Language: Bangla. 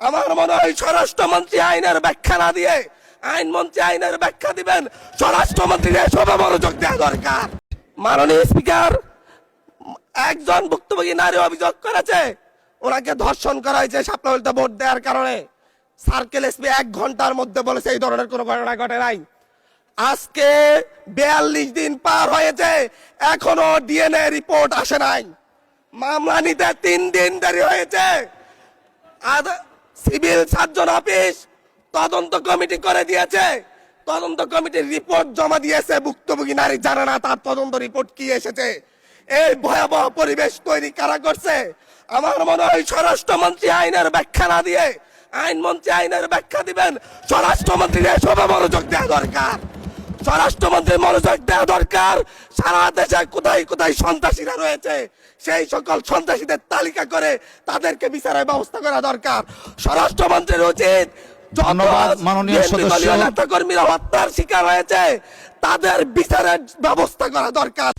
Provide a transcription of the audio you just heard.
আমার মনে হয় স্বরাষ্ট্রমন্ত্রী আইনের ব্যাখ্যা না দিয়ে আইনমন্ত্রী আইনের ব্যাখ্যা দিবেন, স্বরাষ্ট্রমন্ত্রীর এসবে মনোযোগ দেওয়া দরকার। মাননীয় স্পিকার, একজন ভুক্তভোগী নারী অভিযোগ করেছে ওনাকে ধর্ষণ করা হয়েছে শাপলাবলিতে ভোট দেওয়ার কারণে। সার্কেল এসপি 1 ঘন্টার মধ্যে বলেছে এই ধরনের কোনো ঘটনা ঘটে নাই। আজকে 42 দিন পার হয়েছে, এখনো ডিএনএ রিপোর্ট আসে নাই। মামলা নিতে 3 দিন দেরি হয়েছে। সিভিল সার্জন অফিস তদন্ত কমিটি করে দিয়েছে, তদন্ত কমিটির রিপোর্ট জমা দিয়েছে, ভুক্তভোগী নারী জানে না তার তদন্ত রিপোর্ট কি এসেছে। এই ভয়াবহ পরিবেশ তৈরি কারা করছে? আমার মনে হয় স্বরাষ্ট্রমন্ত্রী আইনের ব্যাখ্যা না দিয়ে আইনমন্ত্রী আইনের ব্যাখ্যা দিবেন, স্বরাষ্ট্রমন্ত্রীর এসবে মনোযোগ দেওয়া দরকার। স্বরাষ্ট্রমন্ত্রীর মনোযোগ দেওয়া দরকার। সারা দেশে কোথায় কোথায় সন্ত্রাসীরা রয়েছে সেই সকল সন্ত্রাসীদের তালিকা করে তাদেরকে বিচারের ব্যবস্থা করা দরকার। স্বরাষ্ট্রমন্ত্রীর উচিত ধন্যবাদ মাননীয় সদস্য। নেতাকর্মীরা হত্যার শিকার হয়েছে তাদের বিচারের ব্যবস্থা করা দরকার।